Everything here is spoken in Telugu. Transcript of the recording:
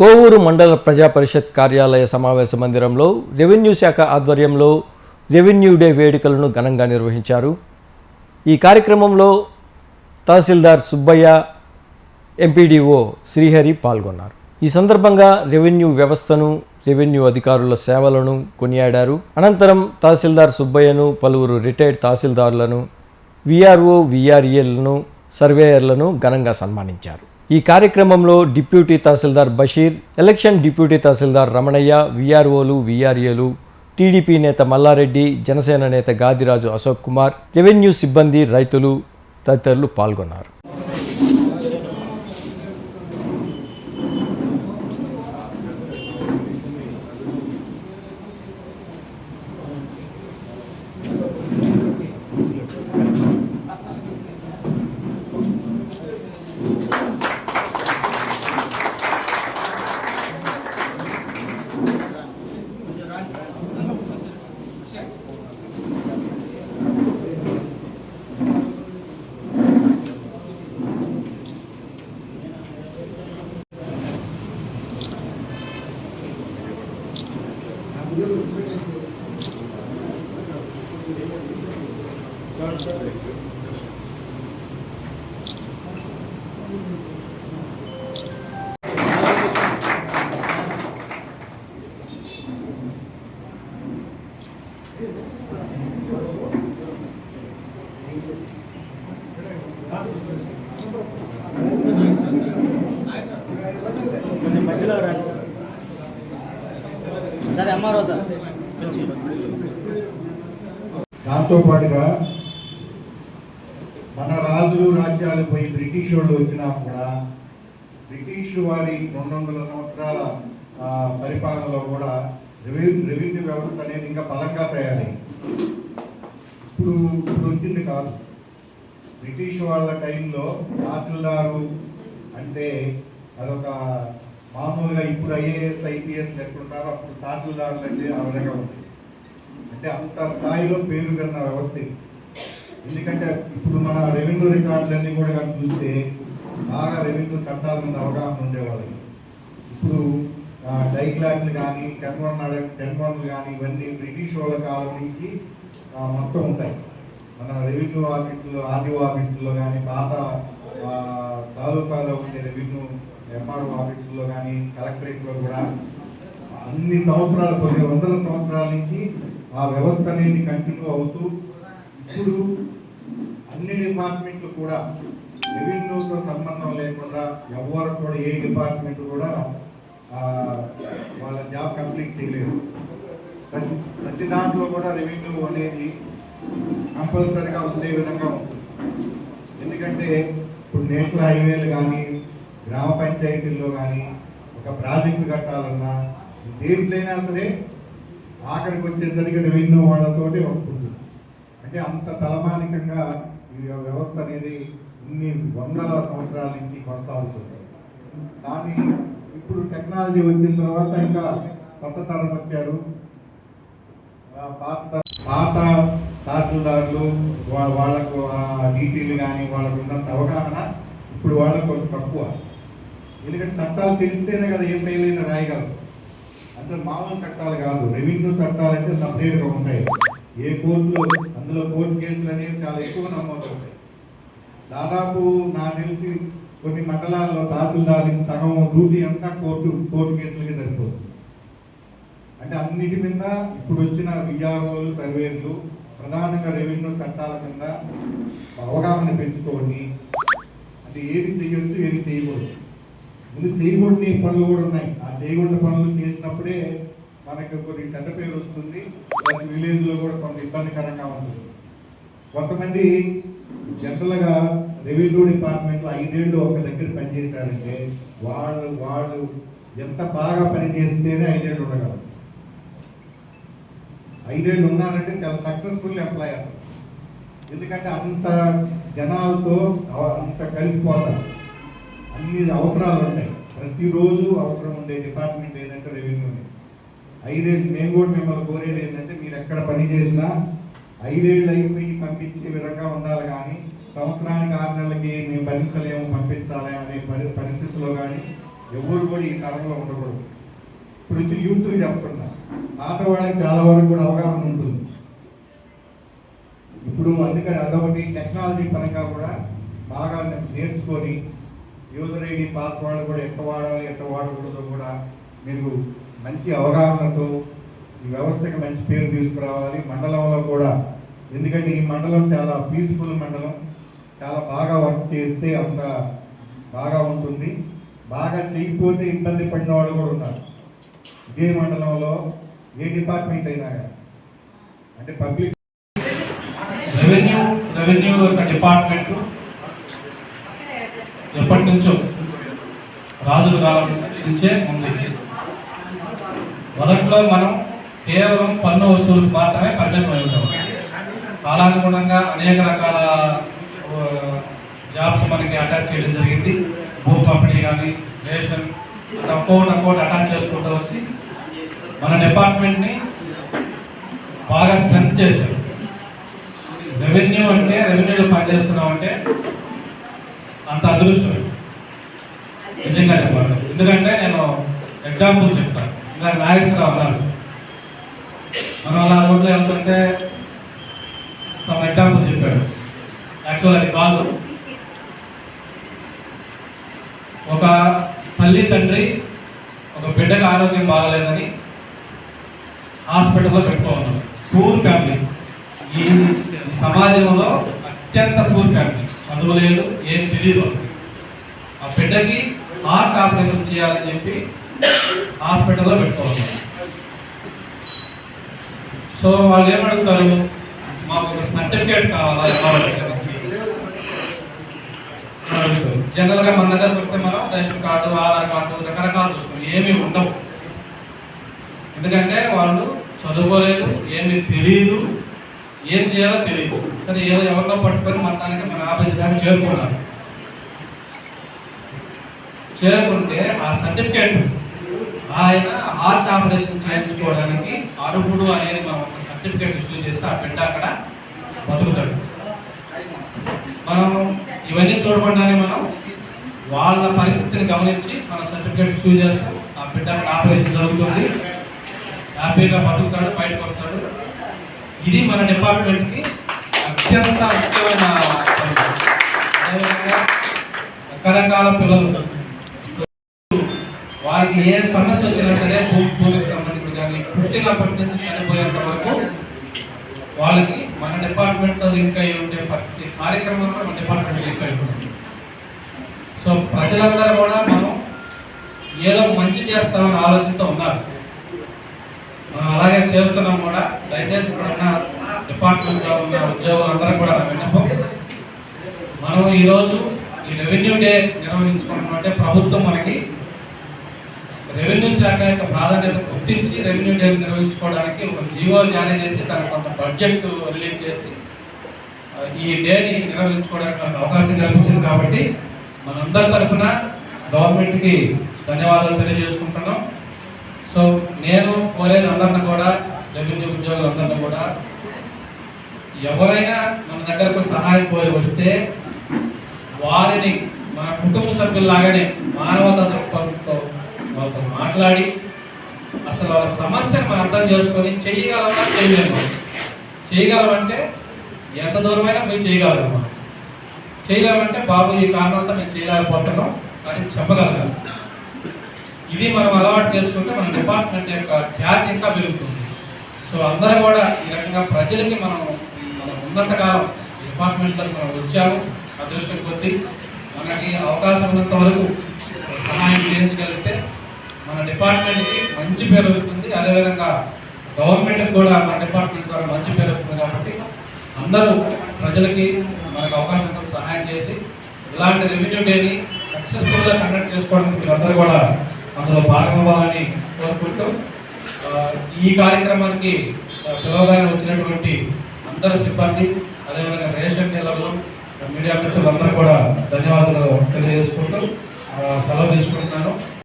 కోవూరు మండల ప్రజా పరిషత్ కార్యాలయ సమావేశ మందిరంలో రెవెన్యూ శాఖ ఆధ్వర్యంలో రెవెన్యూ డే వేడుకలను ఘనంగా నిర్వహించారు. ఈ కార్యక్రమంలో తహసీల్దార్ సుబ్బయ్య, ఎంపీడీఓ శ్రీహరి పాల్గొన్నారు. ఈ సందర్భంగా రెవెన్యూ వ్యవస్థను, రెవెన్యూ అధికారుల సేవలను కొనియాడారు. అనంతరం తహసీల్దార్ సుబ్బయ్యను, పలువురు రిటైర్డ్ తహసీల్దారులను, విఆర్ఓ, విఆర్ఏలను, సర్వేయర్లను ఘనంగా సన్మానించారు. ఈ కార్యక్రమంలో డిప్యూటీ తహసీల్దార్ బషీర్, ఎలక్షన్ డిప్యూటీ తహసీల్దార్ రమణయ్య, విఆర్ఓలు, విఆర్ఏలు, టీడీపీ నేత మల్లారెడ్డి, జనసేన నేత గాదిరాజు అశోక్ కుమార్, రెవెన్యూ సిబ్బంది, రైతులు తదితరులు పాల్గొన్నారు. దాంతో పాటుగా మన రాజులు రాజ్యాలు పోయి బ్రిటిష్ వాళ్ళు వచ్చినా కూడా బ్రిటిష్ వారి 200 సంవత్సరాల పరిపాలనలో కూడా రెవెన్యూ వ్యవస్థ అనేది ఇంకా బలంగా తయారైంది. ఇప్పుడు వచ్చింది కాదు. బ్రిటిష్ వాళ్ళ టైంలో తహసీల్దారు అంటే అదొక మామూలుగా ఇప్పుడు ఐఏఎస్, ఐపీఎస్ ఎట్లుంటారో అప్పుడు తహసీల్దారులు అంటే ఆ విధంగా ఉంది. అంటే అంత స్థాయిలో పేరు కన్న వ్యవస్థ. ఎందుకంటే ఇప్పుడు మన రెవెన్యూ రికార్డులన్నీ కూడా కానీ చూస్తే బాగా రెవెన్యూ చట్టాల మీద అవగాహన ఉండేవాళ్ళకి. ఇప్పుడు డైక్లాట్లు కానీ, 10-1 కానీ ఇవన్నీ బ్రిటిష్ వాళ్ళ కాలం నుంచి మొత్తం ఉంటాయి. మన రెవెన్యూ ఆఫీసులో, ఆర్డీఓ ఆఫీసుల్లో కానీ, పాత తాలూకాలో ఉండే రెవెన్యూ ఎంఆర్ఓ ఆఫీసుల్లో కానీ, కలెక్టరేట్లో కూడా అన్ని సంవత్సరాలు, కొన్ని వందల సంవత్సరాల నుంచి ఆ వ్యవస్థ అనేది కంటిన్యూ అవుతూ ఇప్పుడు అన్ని డిపార్ట్మెంట్లు కూడా రెవెన్యూతో సంబంధం లేకుండా ఎవరు కూడా ఏ డిపార్ట్మెంట్ కూడా వాళ్ళ జాబ్ కంప్లీట్ చేయలేరు. ప్రతి దాంట్లో కూడా రెవెన్యూ అనేది కంపల్సరీగా ఉండే విధంగా ఉంటుంది. ఎందుకంటే ఇప్పుడు నేషనల్ హైవేలు కానీ, గ్రామ పంచాయతీల్లో కానీ ఒక ప్రాజెక్టు కట్టాలన్నా దేంట్లైనా సరే ఆఖరికి వచ్చేసరికి రెవెన్యూ వాళ్ళతోటి వస్తుంది. అంటే అంత తలమానికంగా ఈ వ్యవస్థ అనేది ఇన్ని వందల సంవత్సరాల నుంచి కొనసాగుతుంది. కానీ ఇప్పుడు టెక్నాలజీ వచ్చిన తర్వాత ఇంకా కొత్త తరం వచ్చారు. పాత తహసీల్దారులు వాళ్ళకు డీటెయిల్ కానీ వాళ్ళకు ఉన్నంత అవగాహన ఇప్పుడు వాళ్ళకు కొంత తక్కువ. ఎందుకంటే చట్టాలు తెలిస్తేనే కదా ఏం ఫెయిల్ రాయగలరు. అంటే మామూలు చట్టాలు కాదు, రెవెన్యూ చట్టాలంటే సపరేట్గా ఉంటాయి. ఏ కోర్టులో అందులో కోర్టు కేసులు అనేవి చాలా ఎక్కువ నమోదవుతాయి. దాదాపు నాకు తెలిసి కొన్ని మండలాల్లో తహసీల్దార్కి సగం డ్యూటీ అంతా కోర్టు కేసులకి సరిపోతుంది. అంటే అన్నిటి మీద ఇప్పుడు వచ్చిన విఆర్ఓలు, సర్వేర్లు ప్రధానంగా రెవెన్యూ చట్టాల కింద అవగాహన పెంచుకోండి. అంటే ఏది చేయొచ్చు, ఏది చేయకూడదు. ముందు చేయకూడని పనులు కూడా ఉన్నాయి. ఆ చేయకూడని పనులు చేసినప్పుడే మనకి కొద్దిగా చెడ్డ పేరు వస్తుంది. ప్లస్ విలేజ్లో కూడా కొంత ఇబ్బందికరంగా ఉంటుంది. కొంతమంది జనరల్గా రెవెన్యూ డిపార్ట్మెంట్లో 5 ఏళ్ళు ఒక దగ్గర పనిచేశారంటే వాళ్ళు ఎంత బాగా పనిచేస్తేనే 5 ఏళ్ళు ఉండగలరు. 5 ఏళ్ళు ఉన్నారంటే చాలా సక్సెస్ఫుల్ ఎంప్లాయర్. ఎందుకంటే అంత జనాలతో అంత కలిసిపోతారు. అన్ని అవసరాలు ఉంటాయి. ప్రతిరోజు అవసరం ఉండే డిపార్ట్మెంట్ ఏదంటే రెవెన్యూ. 5 ఏళ్ళు నేను కూడా మిమ్మల్ని కోరేది ఏంటంటే మీరు ఎక్కడ పని చేసినా 5 ఏళ్ళు అయిపోయి పంపించే విధంగా ఉండాలి. కానీ సంవత్సరానికి 6 నెలలకి మేము భరించలేము, పంపించాలి అనే పరిస్థితుల్లో కానీ ఎవరు కూడా ఈ తరంలో ఉండకూడదు. ఇప్పుడు వచ్చి యూత్కి చెప్తున్నా, పాత వాళ్ళకి చాలా వరకు కూడా అవగాహన ఉంటుంది. ఇప్పుడు అందుకని అదొకటి టెక్నాలజీ పరంగా కూడా బాగా నేర్చుకొని యూజర్ ఐడి పాస్వర్డ్ కూడా ఎట్లా వాడాలి ఎట్లా వాడకూడదో కూడా మీరు మంచి అవగాహనతో ఈ వ్యవస్థకి మంచి పేరు తీసుకురావాలి మండలంలో కూడా. ఎందుకంటే ఈ మండలం చాలా పీస్ఫుల్ మండలం, చాలా బాగా వర్క్ చేస్తే అంత బాగా ఉంటుంది. బాగా చేయకపోతే ఇబ్బంది పడిన వాళ్ళు కూడా ఉన్నారు ఇదే మండలంలో, ఏ డిపార్ట్మెంట్ అయినా కానీ. అంటే పబ్లిక్ రెవెన్యూ యొక్క డిపార్ట్మెంట్ ఎప్పటి నుంచో రాజుల కాలం నుంచే ఉంది. మొదట్లో మనం కేవలం పన్ను వసూలుకు మాత్రమే పరిమితమై ఉంటాం. కాలానుగుణంగా అనేక రకాల జాబ్స్ మనకి అటాచ్ చేయడం జరిగింది. భూ పంపిణీ కానీ రేషన్ ఒక్కొక్కటి అటాచ్ చేసుకుంటూ వచ్చి మన డిపార్ట్మెంట్ని బాగా స్ట్రెంత్ చేశారు. రెవెన్యూ అంటే రెవెన్యూలో పనిచేస్తున్నామంటే అంత అదృష్టం నిజంగా చెప్పాలి. ఎందుకంటే నేను ఎగ్జాంపుల్ చెప్తాను. ఇలా నాగేశ్వరరావు అన్నారు, మనం అలా రోడ్లో వెళ్తుంటే సమ్ ఎగ్జాంపుల్ చెప్పాడు. యాక్చువల్ అది కాదు. ఒక తల్లి తండ్రి ఒక బిడ్డకు ఆరోగ్యం బాగలేదని హాస్పిటల్లో పెట్టుకోవాలి. పూర్ ఫ్యామిలీ, ఈ సమాజంలో అత్యంత పూర్ ఫ్యామిలీ, చదువు లేదు, ఏం తెలియదు. ఆ బిడ్డకి హార్ట్ ఆపరేషన్ చేయాలని చెప్పి హాస్పిటల్లో పెట్టుకోవాలి. సో వాళ్ళు ఏమడుగుతారు, మాకు ఒక సర్టిఫికేట్ కావాలి. జనరల్గా మన దగ్గరకు వస్తే మనం రేషన్ కార్డు, ఆధార్ కార్డు రకరకాలు చూస్తాం, ఏమీ ఉండవు. ఎందుకంటే వాళ్ళు చదువుకోలేదు, ఏమీ తెలియదు, ఏం చేయాలో తెలియదు. సరే ఏదో ఎవరితో పట్టుకొని మొత్తానికి మన ఆఫీస్ దాకా చేరుకుంటే ఆ సర్టిఫికేట్ ఆయన హార్ట్ ఆపరేషన్ చేయించుకోవడానికి అర్హుడు అనేది మనం ఒక సర్టిఫికేట్ ఇష్యూ చేస్తే ఆ బిడ్డ అక్కడ బతుకుతాడు. మనం ఇవన్నీ చూడకుండానే మనం వాళ్ళ పరిస్థితిని గమనించి మనం సర్టిఫికేట్ ఇష్యూ చేస్తాం. ఆ బిడ్డ అక్కడ ఆపరేషన్ జరుగుతుంది, హ్యాపీగా బతుకుతాడు, బయటకు వస్తాడు. ఇది మన డిపార్ట్మెంట్కి అత్యంత ముఖ్యమైన. అదేవిధంగా రకరకాల పిల్లలు వారికి ఏ సమస్య వచ్చినా సరే భూమికి సంబంధించి కానీ పుట్టినప్పటి నుంచి చనిపోయేంత వరకు వాళ్ళకి మన డిపార్ట్మెంట్తో లింక్ అయి ఉండే ప్రతి కార్యక్రమంలో మన డిపార్ట్మెంట్ లింక్ అయి ఉంటుంది. సో ప్రజలందరూ కూడా మనం ఏదో మంచి చేస్తామని ఆలోచనతో ఉన్నారు. మనం అలాగే చేస్తున్నాం కూడా. దయచేసి ఇప్పుడున్న డిపార్ట్మెంట్లో ఉన్న ఉద్యోగులందరూ కూడా విన్నపం, మనం ఈరోజు ఈ రెవెన్యూ డే నిర్వహించుకుంటున్నాం అంటే ప్రభుత్వం మనకి రెవెన్యూ శాఖ యొక్క ప్రాధాన్యత గుర్తించి రెవెన్యూ డే నిర్వహించుకోవడానికి ఒక జీవో జారీ చేసి తన కొంత బడ్జెట్ రిలీజ్ చేసి ఈ డేని నిర్వహించుకోవడానికి అవకాశం కల్పించింది. కాబట్టి మనందరి తరఫున గవర్నమెంట్కి ధన్యవాదాలు తెలియజేసుకుంటున్నాం. సో నేను కోరేది అందరిని కూడా, రెవెన్యూ ఉద్యోగులందరినీ కూడా, ఎవరైనా మన దగ్గరకు సహాయం కోరి వస్తే వారిని మన కుటుంబ సభ్యుల్లాగానే మానవతా దృక్పథంతో వాళ్ళతో మాట్లాడి అసలు వాళ్ళ సమస్యను మనం అర్థం చేసుకొని చేయగలమా చేయలేము. చేయగలమంటే ఎంత దూరమైనా మీరు చేయగలరు. చేయగలమంటే బాబు ఈ కారణంతో మేము చేయలేకపోతున్నాం అని చెప్పగలగాలి. ఇది మనం అలవాటు చేసుకుంటే మన డిపార్ట్మెంట్ యొక్క ఖ్యాతి ఇంకా పెరుగుతుంది. సో అందరూ కూడా ఈ రకంగా ప్రజలకి మనం ఉన్నంతకాలం డిపార్ట్మెంట్లో మనం వచ్చాము. అదృష్టం కొద్దీ మనకి అవకాశం ఉన్నంత వరకు సహాయం చేయించగలిగితే మన డిపార్ట్మెంట్కి మంచి పేరు వస్తుంది. అదేవిధంగా గవర్నమెంట్కి కూడా మన డిపార్ట్మెంట్ ద్వారా మంచి పేరు వస్తుంది. కాబట్టి అందరూ ప్రజలకి మనకు అవకాశంతో సహాయం చేసి ఇలాంటి రెవెన్యూ డేని సక్సెస్ఫుల్గా కండక్ట్ చేసుకోవడానికి మీరు అందరూ కూడా అందులో భాగమవ్వాలని కోరుకుంటూ ఈ కార్యక్రమానికి పిలవగానే వచ్చినటువంటి అందరు సిబ్బంది, అదేవిధంగా రేషన్ డీలర్లు, మీడియా మిత్రులందరూ కూడా ధన్యవాదాలు తెలియజేసుకుంటూ సెలవు తీసుకుంటున్నాను.